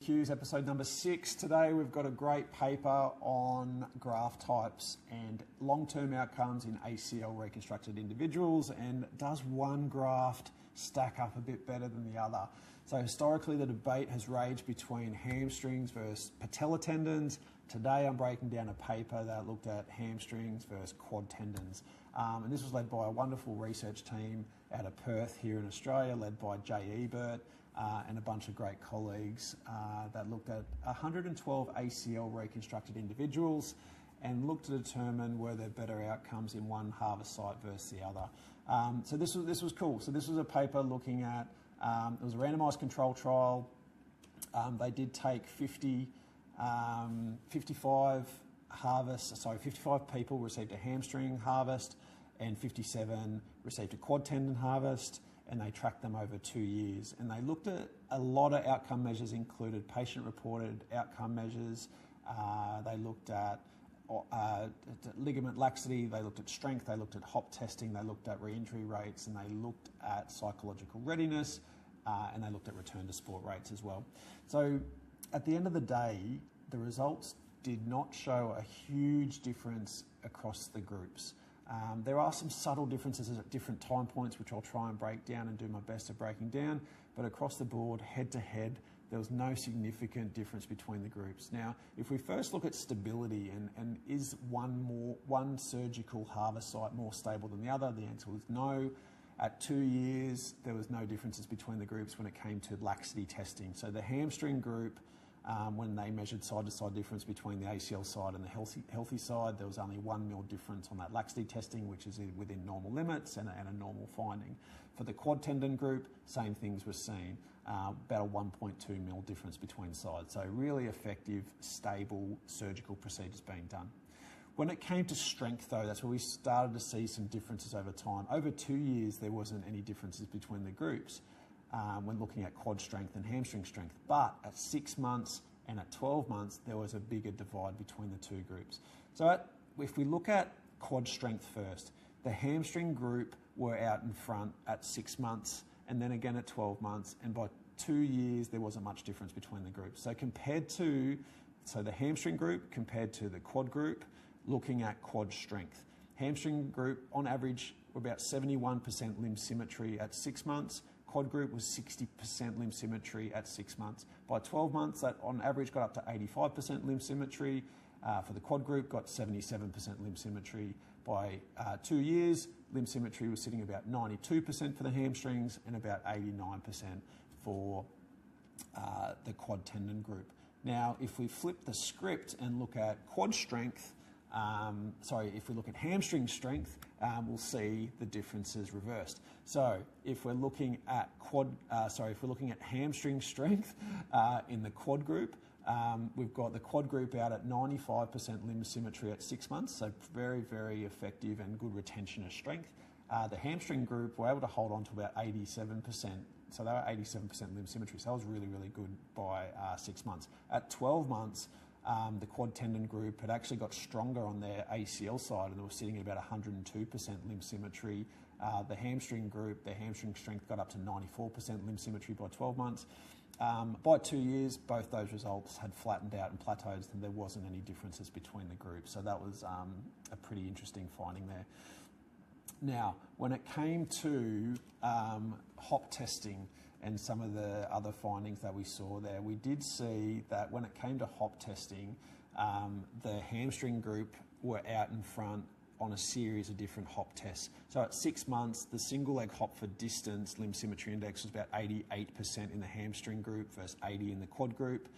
Q's, episode number 6. Today we've got a great paper on graft types and long-term outcomes in ACL reconstructed individuals, and does one graft stack up a bit better than the other? So historically the debate has raged between hamstrings versus patella tendons. Today I'm breaking down a paper that looked at hamstrings versus quad tendons. And this was led by a wonderful research team out of Perth here in Australia, led by Jay Ebert and a bunch of great colleagues that looked at 112 ACL reconstructed individuals and looked to determine were there better outcomes in one harvest site versus the other. So this was cool. So this was a paper looking at, it was a randomised control trial. They did take 55 people received a hamstring harvest and 57 received a quad tendon harvest, and they tracked them over 2 years. And they looked at a lot of outcome measures, included patient-reported outcome measures. They looked at ligament laxity, they looked at strength, they looked at hop testing, they looked at re-injury rates, and they looked at psychological readiness, and they looked at return to sport rates as well. So at the end of the day, the results did not show a huge difference across the groups. There are some subtle differences at different time points, which I'll try and break down and do my best at breaking down, but across the board, head to head, there was no significant difference between the groups. Now, if we first look at stability and is one surgical harvest site more stable than the other, the answer was no. At 2 years, there was no differences between the groups when it came to laxity testing. So the hamstring group, when they measured side-to-side difference between the ACL side and the healthy side, there was only 1 mil difference on that laxity testing, which is within normal limits and a normal finding. For the quad tendon group, same things were seen, about a 1.2 mil difference between sides. So really effective, stable surgical procedures being done. When it came to strength though, that's where we started to see some differences over time. Over 2 years, there wasn't any differences between the groups when looking at quad strength and hamstring strength. But at 6 months and at 12 months, there was a bigger divide between the two groups. So if we look at quad strength first, the hamstring group were out in front at 6 months and then again at 12 months. And by 2 years, there wasn't much difference between the groups. So the hamstring group compared to the quad group, looking at quad strength. Hamstring group, on average, were about 71% limb symmetry at 6 months. Quad group was 60% limb symmetry at 6 months. By 12 months, that on average got up to 85% limb symmetry. For the quad group, got 77% limb symmetry. By 2 years, limb symmetry was sitting about 92% for the hamstrings and about 89% for the quad tendon group. Now, if we flip the script and look at quad strength, if we look at hamstring strength, we'll see the differences reversed. So if we're looking at hamstring strength in the quad group, we've got the quad group out at 95% limb symmetry at 6 months, so very, very effective and good retention of strength. The hamstring group were able to hold on to about 87%, so they were 87% limb symmetry, so that was really, really good by 6 months. At 12 months, the quad tendon group had actually got stronger on their ACL side, and they were sitting at about 102% limb symmetry. The hamstring group, their hamstring strength got up to 94% limb symmetry by 12 months. By 2 years, both those results had flattened out and plateaued, and there wasn't any differences between the groups. So that was a pretty interesting finding there. Now, when it came to hop testing and some of the other findings that we saw there, we did see that when it came to hop testing, the hamstring group were out in front on a series of different hop tests. So at 6 months, the single leg hop for distance limb symmetry index was about 88% in the hamstring group versus 80% in the quad group.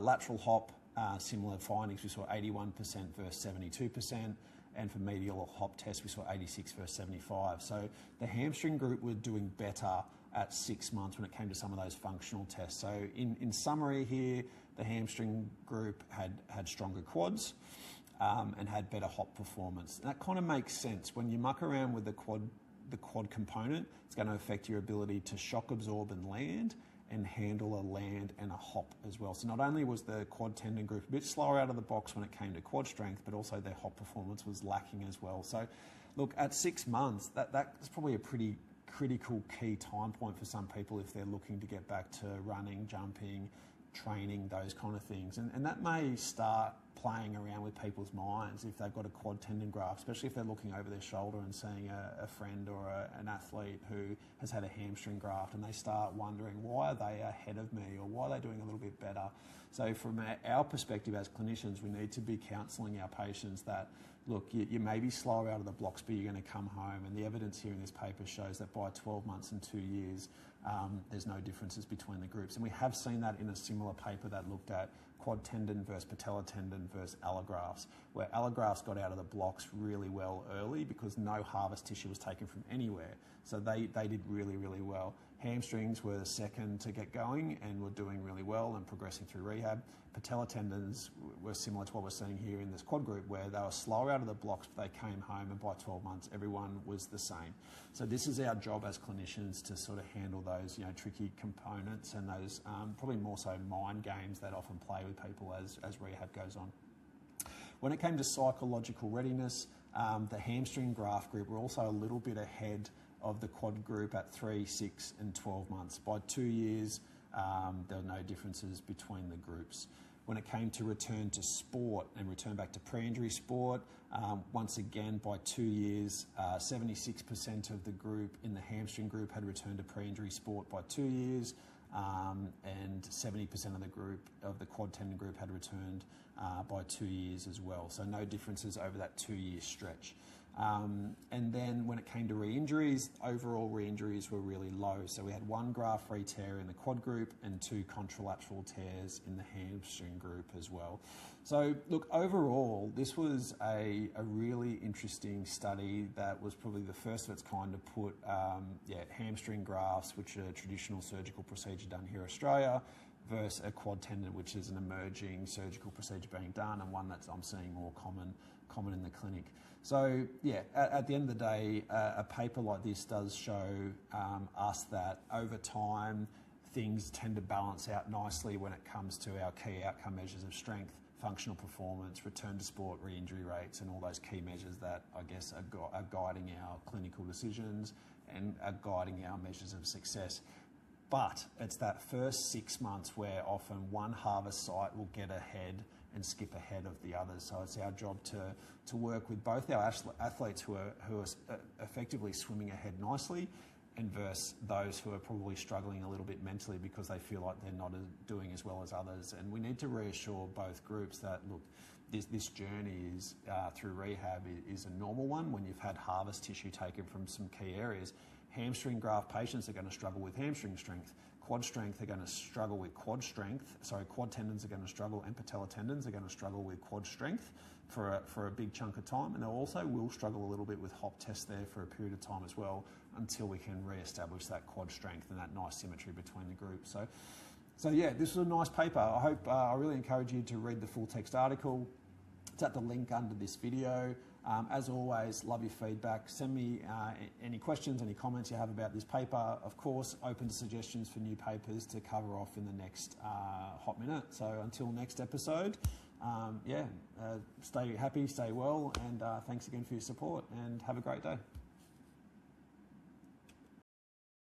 Lateral hop, similar findings, we saw 81% versus 72%. And for medial hop test, we saw 86 versus 75. So the hamstring group were doing better at 6 months when it came to some of those functional tests. So in summary here, the hamstring group had stronger quads and had better hop performance. And that kind of makes sense. When you muck around with the quad component, it's going to affect your ability to shock absorb and land and handle a land and a hop as well. So not only was the quad tendon group a bit slower out of the box when it came to quad strength, but also their hop performance was lacking as well. So look, at 6 months, that's probably a pretty critical key time point for some people if they're looking to get back to running, jumping, training, those kind of things. And that may start playing around with people's minds if they've got a quad tendon graft, especially if they're looking over their shoulder and seeing a friend or an athlete who has had a hamstring graft, and they start wondering, why are they ahead of me, or why are they doing a little bit better? So from our perspective as clinicians, we need to be counselling our patients that, look, you may be slower out of the blocks, but you're going to come home. And the evidence here in this paper shows that by 12 months and 2 years, there's no differences between the groups. And we have seen that in a similar paper that looked at quad tendon versus patella tendon versus allografts, where allografts got out of the blocks really well early because no harvest tissue was taken from anywhere. So they did really, really well. Hamstrings were the second to get going and were doing really well and progressing through rehab. Patella tendons were similar to what we're seeing here in this quad group, where they were slower out of the blocks, but they came home, and by 12 months, everyone was the same. So this is our job as clinicians, to sort of handle those, tricky components and those probably more so mind games that often play with people as rehab goes on. When it came to psychological readiness, the hamstring graft group were also a little bit ahead of the quad group at 3, 6 and 12 months. By 2 years, there were no differences between the groups. When it came to return to sport and return back to pre-injury sport, once again, by 2 years, 76% of the group in the hamstring group had returned to pre-injury sport by 2 years, and 70% of the group of the quad tendon group had returned by 2 years as well. So no differences over that 2-year stretch. And then when it came to re-injuries, overall re-injuries were really low. So we had 1 graft re-tear in the quad group and 2 contralateral tears in the hamstring group as well. So look, overall, this was a really interesting study that was probably the first of its kind to put hamstring grafts, which are a traditional surgical procedure done here in Australia, versus a quad tendon, which is an emerging surgical procedure being done, and one that I'm seeing more common in the clinic. So yeah, at the end of the day, a paper like this does show us that over time, things tend to balance out nicely when it comes to our key outcome measures of strength, functional performance, return to sport, re-injury rates, and all those key measures that I guess are guiding our clinical decisions and are guiding our measures of success. But it's that first 6 months where often one harvest site will get ahead and skip ahead of the others. So it's our job to work with both our athletes who are effectively swimming ahead nicely, and versus those who are probably struggling a little bit mentally because they feel like they're not doing as well as others. And we need to reassure both groups that, look, this journey is through rehab is a normal one when you've had harvest tissue taken from some key areas. Hamstring graft patients are going to struggle with hamstring strength. Quad strength are going to struggle with quad strength. Sorry, quad tendons are going to struggle, and patella tendons are going to struggle with quad strength for a big chunk of time. And they also will struggle a little bit with hop tests there for a period of time as well, until we can re-establish that quad strength and that nice symmetry between the groups. So yeah, this was a nice paper. I really encourage you to read the full text article. It's at the link under this video. As always, love your feedback. Send me any questions, any comments you have about this paper. Of course, open to suggestions for new papers to cover off in the next Hot Minute. So until next episode, stay happy, stay well, and thanks again for your support, and have a great day.